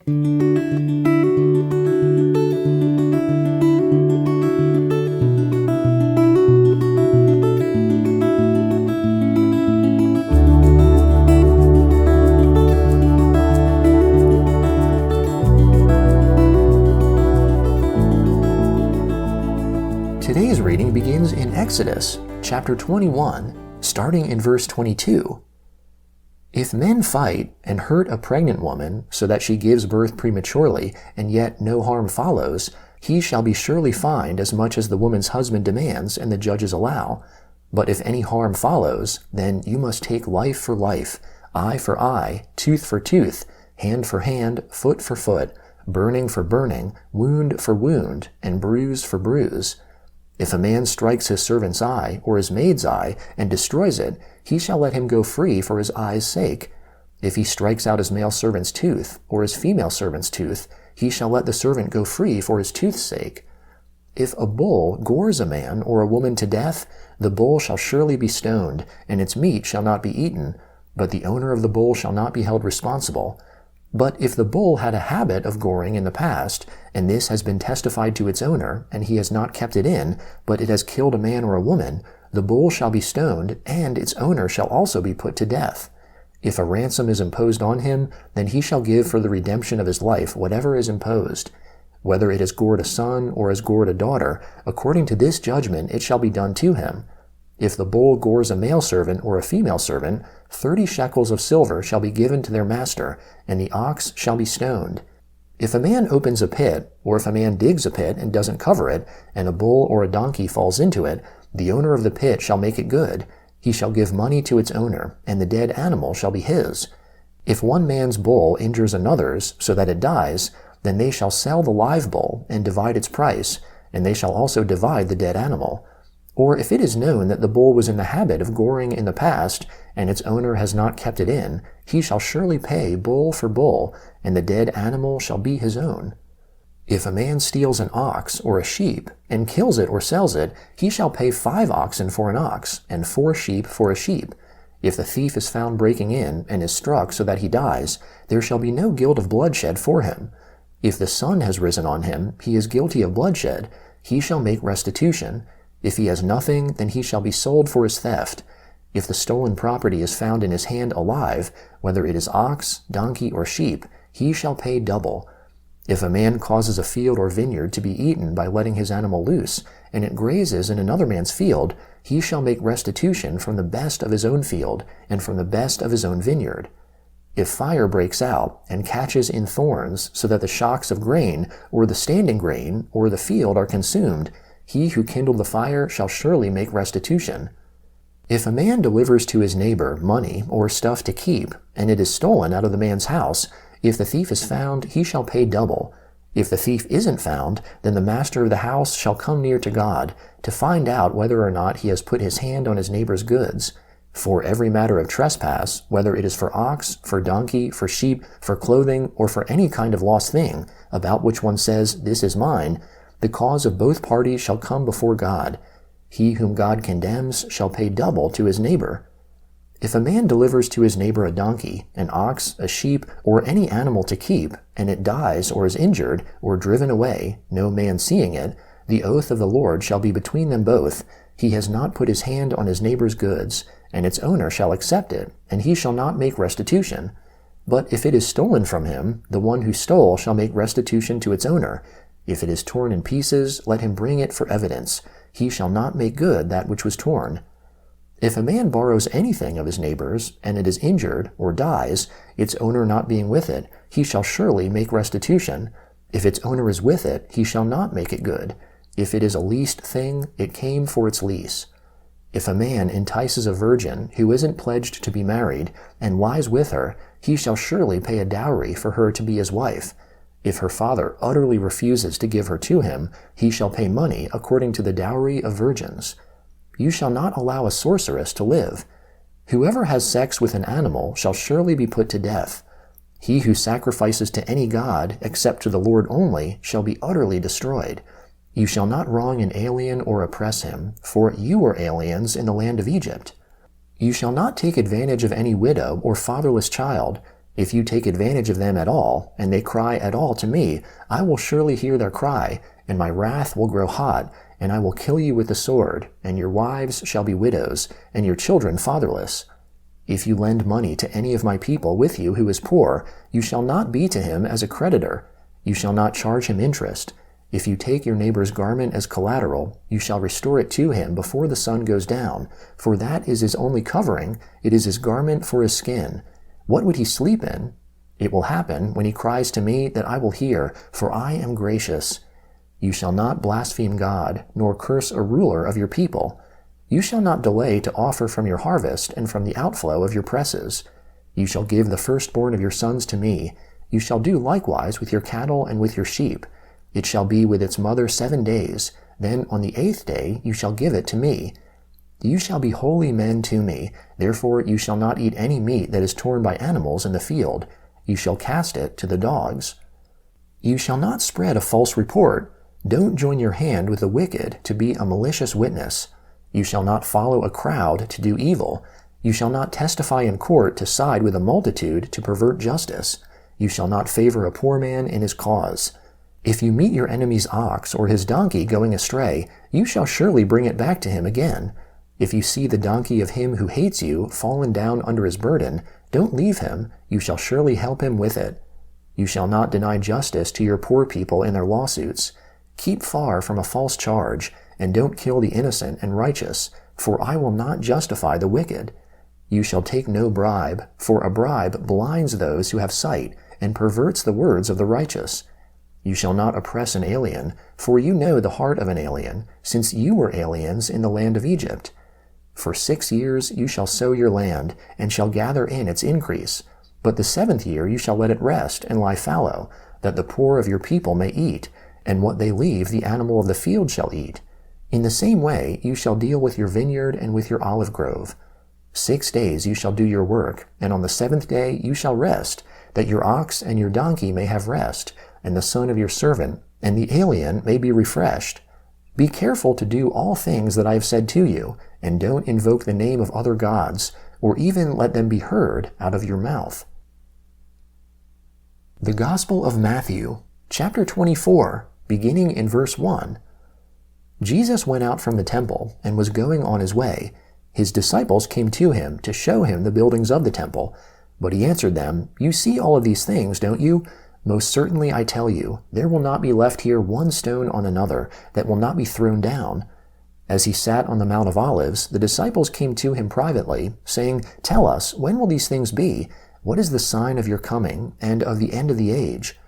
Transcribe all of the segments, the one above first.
Today's reading begins in Exodus, chapter 21, starting in verse 22. If men fight and hurt a pregnant woman so that she gives birth prematurely, and yet no harm follows, he shall be surely fined as much as the woman's husband demands and the judges allow. But if any harm follows, then you must take life for life, eye for eye, tooth for tooth, hand for hand, foot for foot, burning for burning, wound for wound, and bruise for bruise. If a man strikes his servant's eye or his maid's eye and destroys it, he shall let him go free for his eye's sake. If he strikes out his male servant's tooth or his female servant's tooth, he shall let the servant go free for his tooth's sake. If a bull gores a man or a woman to death, the bull shall surely be stoned, and its meat shall not be eaten, but the owner of the bull shall not be held responsible. But if the bull had a habit of goring in the past, and this has been testified to its owner, and he has not kept it in, but it has killed a man or a woman, the bull shall be stoned, and its owner shall also be put to death. If a ransom is imposed on him, then he shall give for the redemption of his life whatever is imposed. Whether it has gored a son or has gored a daughter, according to this judgment it shall be done to him. If the bull gores a male servant or a female servant, 30 shekels of silver shall be given to their master, and the ox shall be stoned. If a man opens a pit, or if a man digs a pit and doesn't cover it, and a bull or a donkey falls into it, the owner of the pit shall make it good. He shall give money to its owner, and the dead animal shall be his. If one man's bull injures another's so that it dies, then they shall sell the live bull and divide its price, and they shall also divide the dead animal. Or if it is known that the bull was in the habit of goring in the past, and its owner has not kept it in, he shall surely pay bull for bull, and the dead animal shall be his own. If a man steals an ox or a sheep, and kills it or sells it, he shall pay 5 oxen for an ox, and 4 sheep for a sheep. If the thief is found breaking in, and is struck so that he dies, there shall be no guilt of bloodshed for him. If the sun has risen on him, he is guilty of bloodshed. He shall make restitution. If he has nothing, then he shall be sold for his theft. If the stolen property is found in his hand alive, whether it is ox, donkey, or sheep, he shall pay double. If a man causes a field or vineyard to be eaten by letting his animal loose, and it grazes in another man's field, he shall make restitution from the best of his own field, and from the best of his own vineyard. If fire breaks out, and catches in thorns, so that the shocks of grain, or the standing grain, or the field are consumed, he who kindled the fire shall surely make restitution. If a man delivers to his neighbor money or stuff to keep, and it is stolen out of the man's house, if the thief is found, he shall pay double. If the thief isn't found, then the master of the house shall come near to God, to find out whether or not he has put his hand on his neighbor's goods. For every matter of trespass, whether it is for ox, for donkey, for sheep, for clothing, or for any kind of lost thing, about which one says, "This is mine," the cause of both parties shall come before God. He whom God condemns shall pay double to his neighbor. If a man delivers to his neighbor a donkey, an ox, a sheep, or any animal to keep, and it dies or is injured or driven away, no man seeing it, the oath of the Lord shall be between them both. He has not put his hand on his neighbor's goods, and its owner shall accept it, and he shall not make restitution. But if it is stolen from him, the one who stole shall make restitution to its owner. If it is torn in pieces, let him bring it for evidence. He shall not make good that which was torn. If a man borrows anything of his neighbor's, and it is injured or dies, its owner not being with it, he shall surely make restitution. If its owner is with it, he shall not make it good. If it is a leased thing, it came for its lease. If a man entices a virgin who isn't pledged to be married, and lies with her, he shall surely pay a dowry for her to be his wife. If her father utterly refuses to give her to him, he shall pay money according to the dowry of virgins. You shall not allow a sorceress to live. Whoever has sex with an animal shall surely be put to death. He who sacrifices to any god, except to the Lord only, shall be utterly destroyed. You shall not wrong an alien or oppress him, for you were aliens in the land of Egypt. You shall not take advantage of any widow or fatherless child. If you take advantage of them at all, and they cry at all to me, I will surely hear their cry, and my wrath will grow hot, and I will kill you with the sword, and your wives shall be widows, and your children fatherless. If you lend money to any of my people with you who is poor, you shall not be to him as a creditor. You shall not charge him interest. If you take your neighbor's garment as collateral, you shall restore it to him before the sun goes down, for that is his only covering, it is his garment for his skin. What would he sleep in? It will happen when he cries to me that I will hear, for I am gracious. You shall not blaspheme God, nor curse a ruler of your people. You shall not delay to offer from your harvest and from the outflow of your presses. You shall give the firstborn of your sons to me. You shall do likewise with your cattle and with your sheep. It shall be with its mother 7 days. Then on the 8th day you shall give it to me. You shall be holy men to me. Therefore you shall not eat any meat that is torn by animals in the field. You shall cast it to the dogs. You shall not spread a false report. Don't join your hand with the wicked to be a malicious witness. You shall not follow a crowd to do evil. You shall not testify in court to side with a multitude to pervert justice. You shall not favor a poor man in his cause. If you meet your enemy's ox or his donkey going astray, you shall surely bring it back to him again. If you see the donkey of him who hates you fallen down under his burden, don't leave him, you shall surely help him with it. You shall not deny justice to your poor people in their lawsuits. Keep far from a false charge, and don't kill the innocent and righteous, for I will not justify the wicked. You shall take no bribe, for a bribe blinds those who have sight, and perverts the words of the righteous. You shall not oppress an alien, for you know the heart of an alien, since you were aliens in the land of Egypt. For 6 years you shall sow your land, and shall gather in its increase. But the 7th year you shall let it rest and lie fallow, that the poor of your people may eat, and what they leave the animal of the field shall eat. In the same way you shall deal with your vineyard and with your olive grove. 6 days you shall do your work, and on the 7th day you shall rest, that your ox and your donkey may have rest, and the son of your servant, and the alien may be refreshed. Be careful to do all things that I have said to you, and don't invoke the name of other gods, or even let them be heard out of your mouth. The Gospel of Matthew, chapter 24, beginning in verse 1. Jesus went out from the temple and was going on his way. His disciples came to him to show him the buildings of the temple. But he answered them, "You see all of these things, don't you? Most certainly I tell you, there will not be left here one stone on another that will not be thrown down." As he sat on the Mount of Olives, the disciples came to him privately, saying, "Tell us, when will these things be? What is the sign of your coming and of the end of the age?"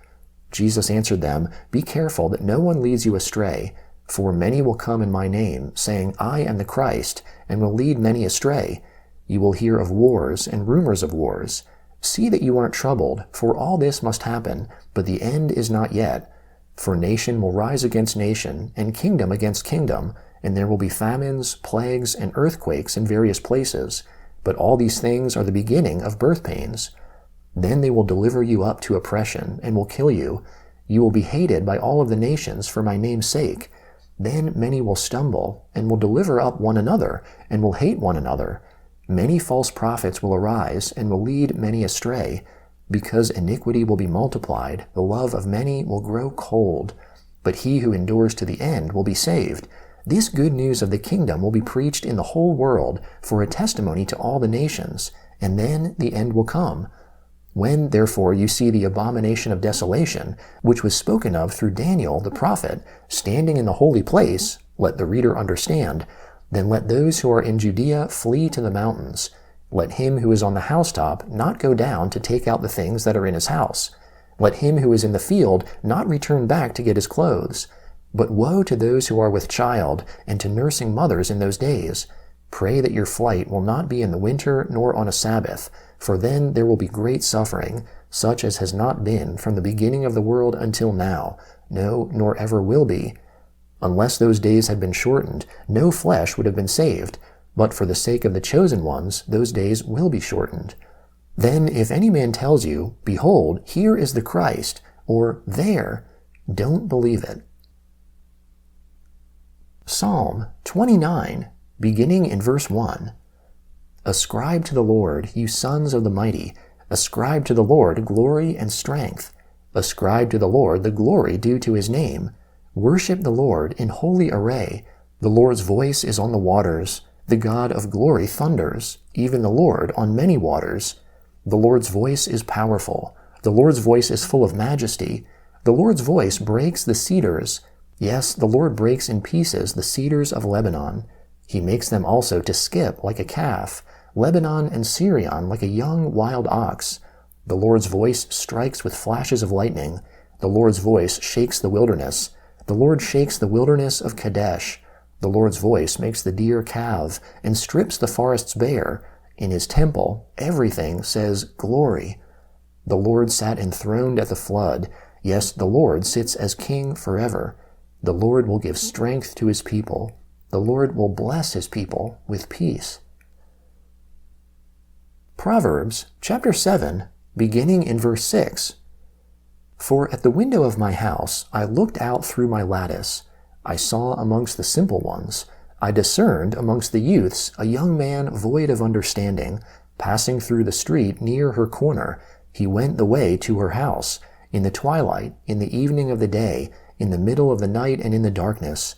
Jesus answered them, "Be careful that no one leads you astray, for many will come in my name, saying, 'I am the Christ,' and will lead many astray. You will hear of wars and rumors of wars. See that you aren't troubled, for all this must happen, but the end is not yet. For nation will rise against nation, and kingdom against kingdom, and there will be famines, plagues, and earthquakes in various places. But all these things are the beginning of birth pains. Then they will deliver you up to oppression, and will kill you. You will be hated by all of the nations for my name's sake. Then many will stumble, and will deliver up one another, and will hate one another. Many false prophets will arise, and will lead many astray. Because iniquity will be multiplied, the love of many will grow cold. But he who endures to the end will be saved. This good news of the kingdom will be preached in the whole world for a testimony to all the nations, and then the end will come. When, therefore, you see the abomination of desolation, which was spoken of through Daniel the prophet, standing in the holy place, let the reader understand, then let those who are in Judea flee to the mountains. Let him who is on the housetop not go down to take out the things that are in his house. Let him who is in the field not return back to get his clothes. But woe to those who are with child, and to nursing mothers in those days. Pray that your flight will not be in the winter nor on a Sabbath, for then there will be great suffering, such as has not been from the beginning of the world until now, no, nor ever will be. Unless those days had been shortened, no flesh would have been saved, but for the sake of the chosen ones, those days will be shortened. Then if any man tells you, 'Behold, here is the Christ,' or 'There,' don't believe it." Psalm 29, beginning in verse 1. Ascribe to the Lord, you sons of the mighty. Ascribe to the Lord glory and strength. Ascribe to the Lord the glory due to his name. Worship the Lord in holy array. The Lord's voice is on the waters. The God of glory thunders, even the Lord on many waters. The Lord's voice is powerful. The Lord's voice is full of majesty. The Lord's voice breaks the cedars. Yes, the Lord breaks in pieces the cedars of Lebanon. He makes them also to skip like a calf, Lebanon and Syrian like a young wild ox. The Lord's voice strikes with flashes of lightning. The Lord's voice shakes the wilderness. The Lord shakes the wilderness of Kadesh. The Lord's voice makes the deer calve and strips the forests bare. In his temple, everything says glory. The Lord sat enthroned at the flood. Yes, the Lord sits as king forever. The Lord will give strength to his people. The Lord will bless his people with peace. Proverbs chapter 7, beginning in verse 6. For at the window of my house I looked out through my lattice. I saw amongst the simple ones. I discerned amongst the youths a young man void of understanding, passing through the street near her corner. He went the way to her house, in the twilight, in the evening of the day, in the middle of the night and in the darkness.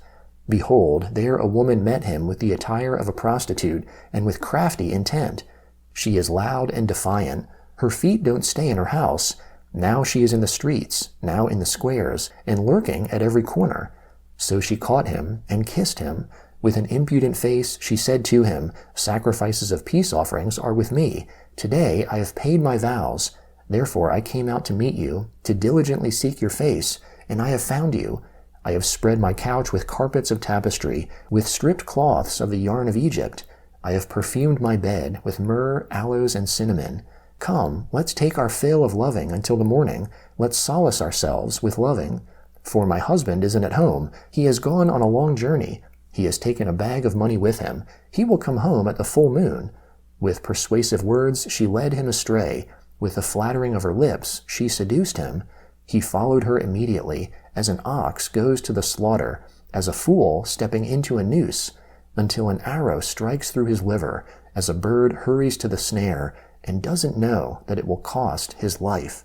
Behold, there a woman met him with the attire of a prostitute and with crafty intent. She is loud and defiant. Her feet don't stay in her house. Now she is in the streets, now in the squares, and lurking at every corner. So she caught him and kissed him. With an impudent face she said to him, Sacrifices of peace offerings are with me. Today I have paid my vows. Therefore I came out to meet you, to diligently seek your face, and I have found you. I have spread my couch with carpets of tapestry, with stripped cloths of the yarn of Egypt. I have perfumed my bed with myrrh, aloes, and cinnamon. Come, let's take our fill of loving until the morning. Let's solace ourselves with loving. For my husband isn't at home. He has gone on a long journey. He has taken a bag of money with him. He will come home at the full moon. With persuasive words she led him astray. With the flattering of her lips she seduced him. He followed her immediately, as an ox goes to the slaughter, as a fool stepping into a noose, until an arrow strikes through his liver, as a bird hurries to the snare, and doesn't know that it will cost his life.